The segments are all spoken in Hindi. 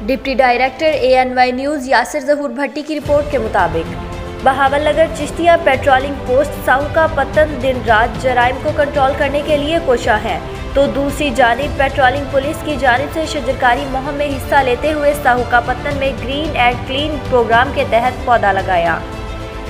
Deputy director ANY news Yasir Zahoor Bhatti की रिपोर्ट के मुताबिक बहावलनगर चिश्तिया पेट्रोलिंग पोस्ट साहू का पत्तन दिन रात जराइम को कंट्रोल करने के लिए कोशा है, तो दूसरी जानिब पेट्रोलिंग पुलिस की जानिब से शजरकारी मुहिम में हिस्सा लेते हुए साहू का पत्तन में ग्रीन एंड क्लीन प्रोग्राम के तहत पौधा लगाया।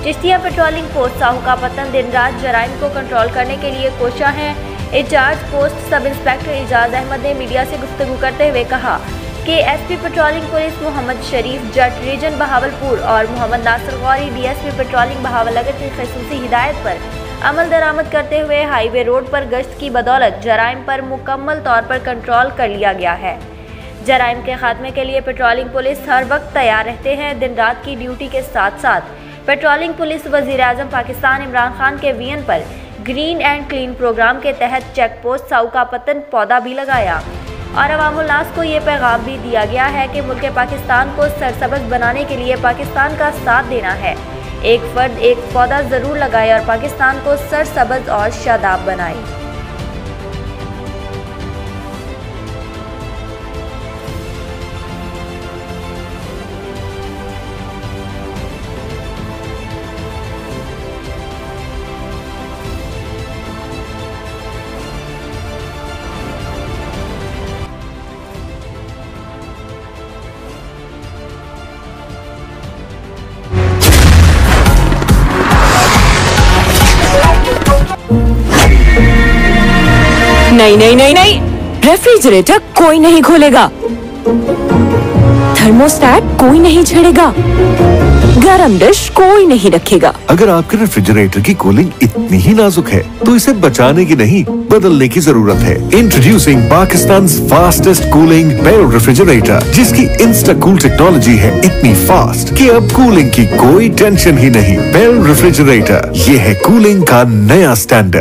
चिश्तिया पेट्रोलिंग पोस्ट साहू का पत्तन दिन रात जराइम को कंट्रोल करने के लिए कोशा है। Incharge post sub inspector Ejaz Ahmed ने मीडिया से गुफ्तगू करते हुए कहा कि SP patrolling police Mohammad Sharif Jat region Bahawalpur और मोहम्मद नासिर गौरी DSP पेट्रोलिंग बहावलनगर की खसूसी हिदायत पर अमल दरामद करते हुए हाईवे रोड पर गश्त की बदौलत जराइम पर मुकम्मल तौर पर कंट्रोल कर लिया गया है। जराइम के खात्मे के लिए पेट्रोलिंग पुलिस हर वक्त तैयार रहते हैं। दिन रात की ड्यूटी के साथ साथ पेट्रोलिंग पुलिस वज़ीर-ए-आज़म पाकिस्तान इमरान खान के विजन पर ग्रीन एंड क्लीन प्रोग्राम के तहत चेक पोस्ट साहू का पत्तन पौधा भी लगाया और अवामुल नास को ये पैगाम भी दिया गया है कि मुल्क पाकिस्तान को सरसब्ज़ बनाने के लिए पाकिस्तान का साथ देना है। एक फर्द एक पौधा ज़रूर लगाए और पाकिस्तान को सरसब्ज़ और शादाब बनाए। नहीं नहीं नहीं नहीं, रेफ्रिजरेटर कोई नहीं खोलेगा, थर्मोस्टेट कोई नहीं छेड़ेगा, गरम डिश कोई नहीं रखेगा। अगर आपके रेफ्रिजरेटर की कूलिंग इतनी ही नाजुक है तो इसे बचाने की नहीं बदलने की जरूरत है। इंट्रोड्यूसिंग पाकिस्तान फास्टेस्ट कूलिंग बेल रेफ्रिजरेटर, जिसकी इंस्टा कूल टेक्नोलॉजी है इतनी फास्ट कि अब कूलिंग की कोई टेंशन ही नहीं। बेल रेफ्रिजरेटर, ये है कूलिंग का नया स्टैंडर्ड।